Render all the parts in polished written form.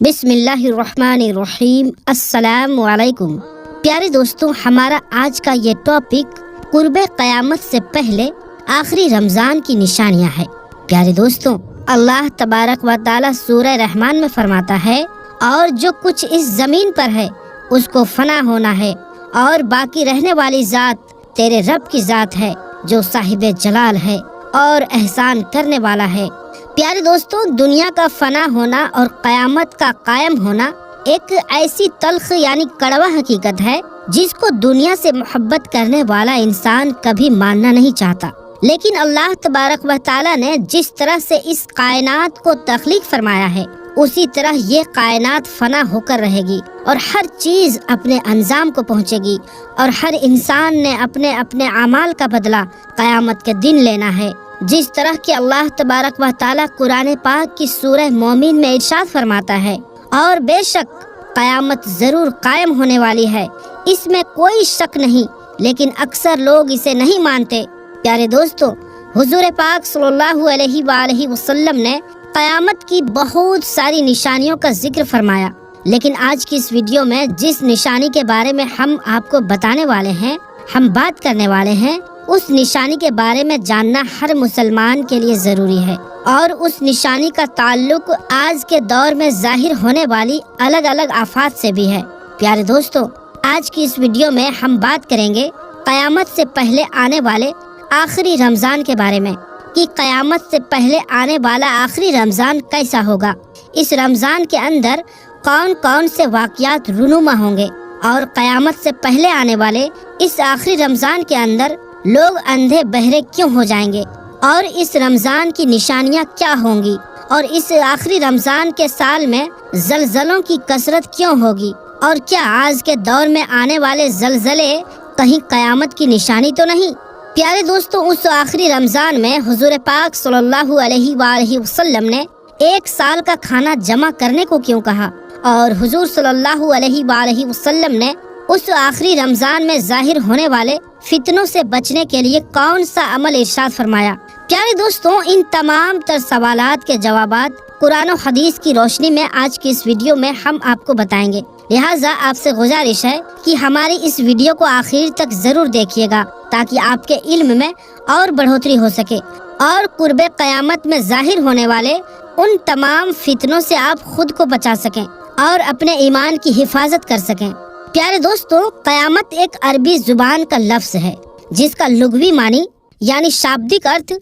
بسم اللہ الرحمن الرحیم۔ السلام علیکم پیارے دوستوں، ہمارا آج کا یہ ٹاپک قرب قیامت سے پہلے آخری رمضان کی نشانیاں ہے۔ پیارے دوستوں، اللہ تبارک و تعالی سورہ رحمان میں فرماتا ہے، اور جو کچھ اس زمین پر ہے اس کو فنا ہونا ہے، اور باقی رہنے والی ذات تیرے رب کی ذات ہے جو صاحب جلال ہے اور احسان کرنے والا ہے۔ پیارے دوستوں، دنیا کا فنا ہونا اور قیامت کا قائم ہونا ایک ایسی تلخ یعنی کڑوا حقیقت ہے جس کو دنیا سے محبت کرنے والا انسان کبھی ماننا نہیں چاہتا، لیکن اللہ تبارک و تعالی نے جس طرح سے اس کائنات کو تخلیق فرمایا ہے اسی طرح یہ کائنات فنا ہو کر رہے گی، اور ہر چیز اپنے انجام کو پہنچے گی، اور ہر انسان نے اپنے اپنے اعمال کا بدلہ قیامت کے دن لینا ہے۔ جس طرح کہ اللہ تبارک و تعالی قرآن پاک کی سورہ مومن میں ارشاد فرماتا ہے، اور بے شک قیامت ضرور قائم ہونے والی ہے، اس میں کوئی شک نہیں، لیکن اکثر لوگ اسے نہیں مانتے۔ پیارے دوستو، حضور پاک صلی اللہ علیہ وآلہ وسلم نے قیامت کی بہت ساری نشانیوں کا ذکر فرمایا، لیکن آج کی اس ویڈیو میں جس نشانی کے بارے میں ہم آپ کو بتانے والے ہیں، ہم بات کرنے والے ہیں، اس نشانی کے بارے میں جاننا ہر مسلمان کے لیے ضروری ہے، اور اس نشانی کا تعلق آج کے دور میں ظاہر ہونے والی الگ الگ آفات سے بھی ہے۔ پیارے دوستو، آج کی اس ویڈیو میں ہم بات کریں گے قیامت سے پہلے آنے والے آخری رمضان کے بارے میں، کہ قیامت سے پہلے آنے والا آخری رمضان کیسا ہوگا، اس رمضان کے اندر کون کون سے واقعات رونما ہوں گے، اور قیامت سے پہلے آنے والے اس آخری رمضان کے اندر لوگ اندھے بہرے کیوں ہو جائیں گے، اور اس رمضان کی نشانیاں کیا ہوں گی، اور اس آخری رمضان کے سال میں زلزلوں کی کثرت کیوں ہوگی، اور کیا آج کے دور میں آنے والے زلزلے کہیں قیامت کی نشانی تو نہیں۔ پیارے دوستوں، اس آخری رمضان میں حضور پاک صلی اللہ علیہ وآلہ وسلم نے ایک سال کا کھانا جمع کرنے کو کیوں کہا، اور حضور صلی اللہ علیہ وآلہ وسلم نے اس آخری رمضان میں ظاہر ہونے والے فتنوں سے بچنے کے لیے کون سا عمل ارشاد فرمایا۔ پیارے دوستوں، ان تمام تر سوالات کے جوابات قرآن و حدیث کی روشنی میں آج کی اس ویڈیو میں ہم آپ کو بتائیں گے، لہٰذا آپ سے گزارش ہے کہ ہماری اس ویڈیو کو آخر تک ضرور دیکھیے گا تاکہ آپ کے علم میں اور بڑھوتری ہو سکے، اور قرب قیامت میں ظاہر ہونے والے ان تمام فتنوں سے آپ خود کو بچا سکیں اور اپنے ایمان کی حفاظت کر سکیں۔ پیارے دوستو، قیامت ایک عربی زبان کا لفظ ہے جس کا لغوی معنی یعنی شابدک ارتھ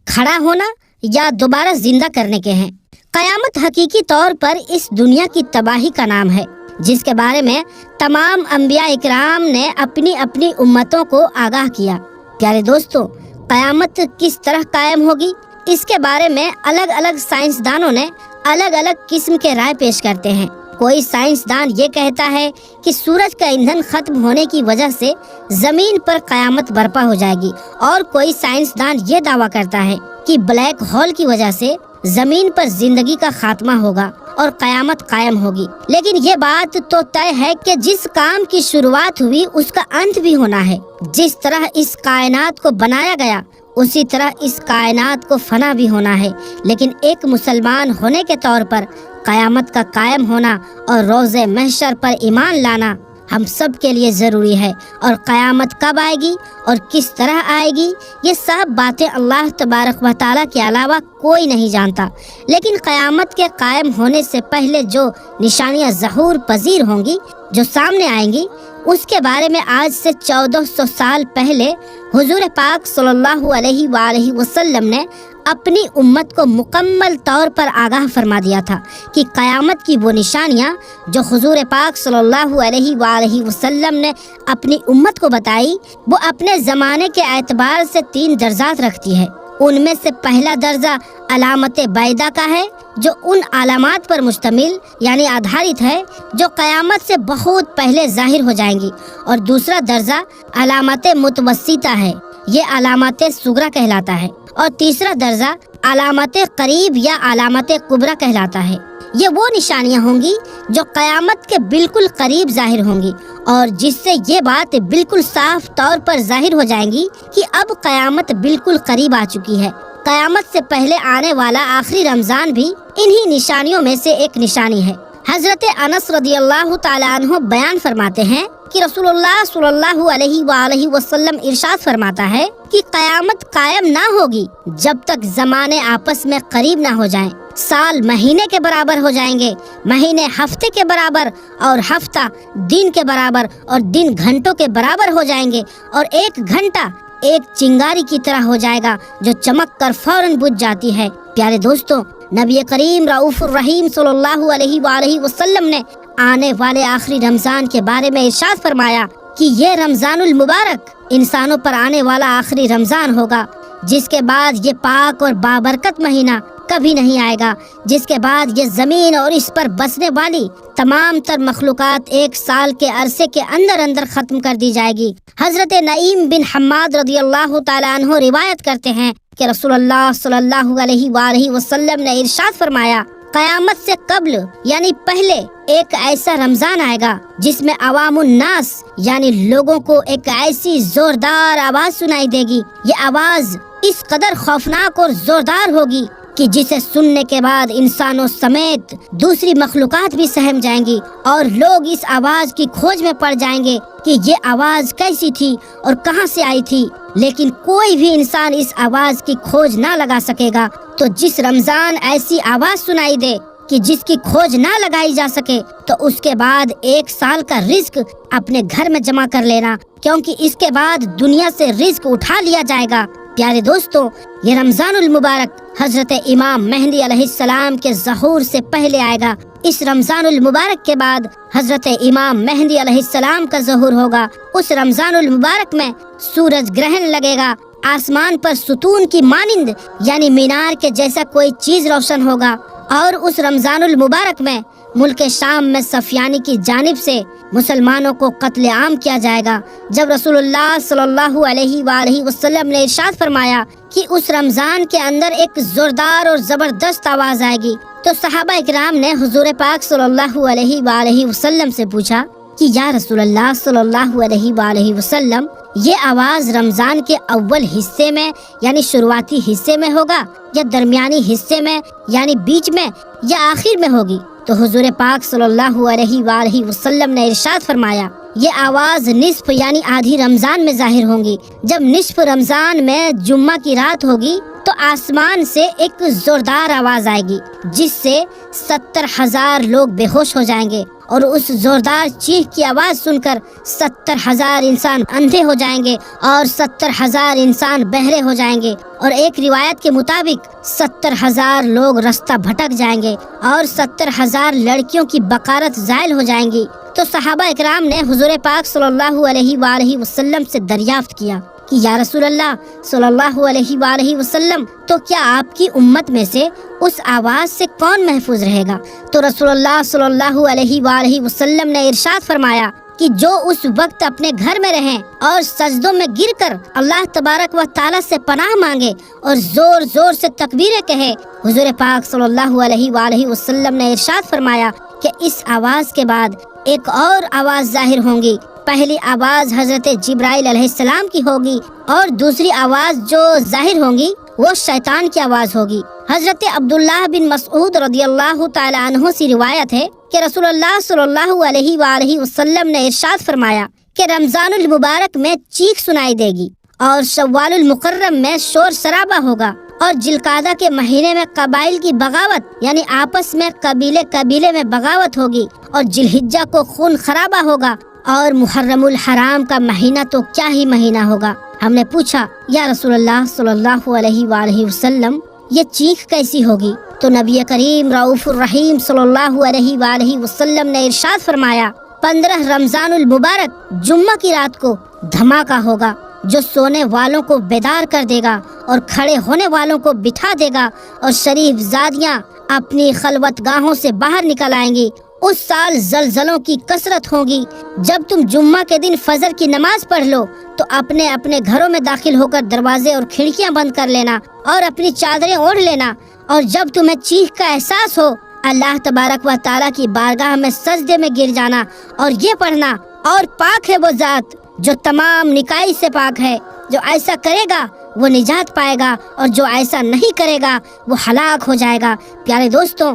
کھڑا ہونا یا دوبارہ زندہ کرنے کے ہیں۔ قیامت حقیقی طور پر اس دنیا کی تباہی کا نام ہے جس کے بارے میں تمام انبیاء اکرام نے اپنی اپنی امتوں کو آگاہ کیا۔ پیارے دوستو، قیامت کس طرح قائم ہوگی، اس کے بارے میں الگ الگ سائنسدانوں نے الگ الگ قسم کے رائے پیش کرتے ہیں۔ کوئی سائنسدان یہ کہتا ہے کہ سورج کا ایندھن ختم ہونے کی وجہ سے زمین پر قیامت برپا ہو جائے گی، اور کوئی سائنسدان یہ دعویٰ کرتا ہے کہ بلیک ہول کی وجہ سے زمین پر زندگی کا خاتمہ ہوگا اور قیامت قائم ہوگی۔ لیکن یہ بات تو طے ہے کہ جس کام کی شروعات ہوئی اس کا انت بھی ہونا ہے۔ جس طرح اس کائنات کو بنایا گیا اسی طرح اس کائنات کو فنا بھی ہونا ہے، لیکن ایک مسلمان ہونے کے طور پر قیامت کا قائم ہونا اور روز محشر پر ایمان لانا ہم سب کے لیے ضروری ہے، اور قیامت کب آئے گی اور کس طرح آئے گی یہ سب باتیں اللہ تبارک و تعالیٰ کے علاوہ کوئی نہیں جانتا۔ لیکن قیامت کے قائم ہونے سے پہلے جو نشانیاں ظہور پذیر ہوں گی، جو سامنے آئیں گی، اس کے بارے میں آج سے 1400 سال پہلے حضور پاک صلی اللہ علیہ وآلہ وسلم نے اپنی امت کو مکمل طور پر آگاہ فرما دیا تھا کہ قیامت کی وہ نشانیاں جو حضور پاک صلی اللہ علیہ وآلہ وسلم نے اپنی امت کو بتائی، وہ اپنے زمانے کے اعتبار سے 3 درجات رکھتی ہے۔ ان میں سے پہلا درجہ علامت بیضاء کا ہے، جو ان علامات پر مشتمل یعنی آدھارت ہے جو قیامت سے بہت پہلے ظاہر ہو جائیں گی، اور دوسرا درجہ علامت متوسطہ ہے، یہ علامت صغریٰ کہلاتا ہے، اور تیسرا درجہ علامت قریب یا علامت کبریٰ کہلاتا ہے۔ یہ وہ نشانیاں ہوں گی جو قیامت کے بالکل قریب ظاہر ہوں گی، اور جس سے یہ بات بالکل صاف طور پر ظاہر ہو جائیں گی کہ اب قیامت بالکل قریب آ چکی ہے۔ قیامت سے پہلے آنے والا آخری رمضان بھی انہی نشانیوں میں سے ایک نشانی ہے۔ حضرت انس رضی اللہ تعالی عنہ بیان فرماتے ہیں کہ رسول اللہ صلی اللہ علیہ وآلہ وسلم ارشاد فرماتا ہے کہ قیامت قائم نہ ہوگی جب تک زمانے آپس میں قریب نہ ہو جائیں۔ سال مہینے کے برابر ہو جائیں گے، مہینے ہفتے کے برابر، اور ہفتہ دن کے برابر، اور دن گھنٹوں کے برابر ہو جائیں گے، اور ایک گھنٹہ ایک چنگاری کی طرح ہو جائے گا جو چمک کر فوراً بجھ جاتی ہے۔ پیارے دوستوں، نبی کریم رؤوف الرحیم صلی اللہ علیہ وآلہ وسلم نے آنے والے آخری رمضان کے بارے میں ارشاد فرمایا کہ یہ رمضان المبارک انسانوں پر آنے والا آخری رمضان ہوگا، جس کے بعد یہ پاک اور بابرکت مہینہ کبھی نہیں آئے گا، جس کے بعد یہ زمین اور اس پر بسنے والی تمام تر مخلوقات ایک سال کے عرصے کے اندر اندر ختم کر دی جائے گی۔ حضرت نعیم بن حماد رضی اللہ تعالیٰ عنہ روایت کرتے ہیں کہ رسول اللہ صلی اللہ علیہ وآلہ وسلم نے ارشاد فرمایا، قیامت سے قبل یعنی پہلے ایک ایسا رمضان آئے گا جس میں عوام الناس یعنی لوگوں کو ایک ایسی زوردار آواز سنائی دے گی۔ یہ آواز اس قدر خوفناک اور زوردار ہوگی کہ جسے سننے کے بعد انسانوں سمیت دوسری مخلوقات بھی سہم جائیں گی، اور لوگ اس آواز کی کھوج میں پڑ جائیں گے کہ یہ آواز کیسی تھی اور کہاں سے آئی تھی، لیکن کوئی بھی انسان اس آواز کی کھوج نہ لگا سکے گا۔ تو جس رمضان ایسی آواز سنائی دے کہ جس کی کھوج نہ لگائی جا سکے، تو اس کے بعد ایک سال کا رزق اپنے گھر میں جمع کر لینا، کیونکہ اس کے بعد دنیا سے رزق اٹھا لیا جائے گا۔ پیارے دوستوں، یہ رمضان المبارک حضرت امام مہدی علیہ السلام کے ظہور سے پہلے آئے گا۔ اس رمضان المبارک کے بعد حضرت امام مہدی علیہ السلام کا ظہور ہوگا۔ اس رمضان المبارک میں سورج گرہن لگے گا، آسمان پر ستون کی مانند یعنی مینار کے جیسا کوئی چیز روشن ہوگا، اور اس رمضان المبارک میں ملک شام میں سفیانی کی جانب سے مسلمانوں کو قتل عام کیا جائے گا۔ جب رسول اللہ صلی اللہ علیہ وآلہ وسلم نے ارشاد فرمایا کہ اس رمضان کے اندر ایک زوردار اور زبردست آواز آئے گی، تو صحابہ اکرام نے حضور پاک صلی اللہ علیہ وآلہ وسلم سے پوچھا کہ یا رسول اللہ صلی اللہ علیہ وآلہ وسلم، یہ آواز رمضان کے اول حصے میں یعنی شروعاتی حصے میں ہوگا، یا درمیانی حصے میں یعنی بیچ میں، یا آخر میں ہوگی؟ تو حضور پاک صلی اللہ علیہ وآلہ وسلم نے ارشاد فرمایا، یہ آواز نصف یعنی آدھی رمضان میں ظاہر ہوں گی۔ جب نصف رمضان میں جمعہ کی رات ہوگی تو آسمان سے ایک زوردار آواز آئے گی جس سے 70,000 لوگ بے ہوش ہو جائیں گے، اور اس زوردار چیخ کی آواز سن کر 70,000 انسان اندھے ہو جائیں گے، اور 70,000 انسان بہرے ہو جائیں گے، اور ایک روایت کے مطابق 70,000 لوگ رستہ بھٹک جائیں گے، اور 70,000 لڑکیوں کی بقارت زائل ہو جائیں گی۔ تو صحابہ اکرام نے حضور پاک صلی اللہ علیہ وآلہ وسلم سے دریافت کیا کہ یا رسول اللہ صلی اللہ علیہ وآلہ وسلم، تو کیا آپ کی امت میں سے اس آواز سے کون محفوظ رہے گا؟ تو رسول اللہ صلی اللہ علیہ وآلہ وسلم نے ارشاد فرمایا کہ جو اس وقت اپنے گھر میں رہیں اور سجدوں میں گر کر اللہ تبارک و تعالیٰ سے پناہ مانگے اور زور زور سے تکبیریں کہے۔ حضور پاک صلی اللہ علیہ وآلہ وسلم نے ارشاد فرمایا کہ اس آواز کے بعد ایک اور آواز ظاہر ہوں گی۔ پہلی آواز حضرت جبرائیل علیہ السلام کی ہوگی، اور دوسری آواز جو ظاہر ہوں گی وہ شیطان کی آواز ہوگی۔ حضرت عبداللہ بن مسعود رضی اللہ تعالی عنہ سے روایت ہے کہ رسول اللہ صلی اللہ علیہ وآلہ وسلم نے ارشاد فرمایا کہ رمضان المبارک میں چیخ سنائی دے گی، اور شوال المکرم میں شور شرابہ ہوگا، اور ذوالقعدہ کے مہینے میں قبائل کی بغاوت یعنی آپس میں قبیلے میں بغاوت ہوگی، اور ذوالحجہ کو خون خرابہ ہوگا، اور محرم الحرام کا مہینہ تو کیا ہی مہینہ ہوگا۔ ہم نے پوچھا یا رسول اللہ صلی اللہ علیہ وآلہ وسلم، یہ چیخ کیسی ہوگی؟ تو نبی کریم رؤوف الرحیم صلی اللہ علیہ وآلہ وسلم نے ارشاد فرمایا، 15 رمضان المبارک جمعہ کی رات کو دھماکہ ہوگا جو سونے والوں کو بیدار کر دے گا اور کھڑے ہونے والوں کو بٹھا دے گا، اور شریف زادیاں اپنی خلوت گاہوں سے باہر نکل آئیں گی۔ اس سال زلزلوں کی کثرت ہوگی۔ جب تم جمعہ کے دن فجر کی نماز پڑھ لو تو اپنے اپنے گھروں میں داخل ہو کر دروازے اور کھڑکیاں بند کر لینا، اور اپنی چادریں اوڑھ لینا، اور جب تمہیں چیخ کا احساس ہو اللہ تبارک و تعالیٰ کی بارگاہ میں سجدے میں گر جانا، اور یہ پڑھنا، اور پاک ہے وہ ذات جو تمام نکائی سے پاک ہے، جو ایسا کرے گا وہ نجات پائے گا، اور جو ایسا نہیں کرے گا وہ ہلاک ہو جائے گا۔ پیارے دوستوں،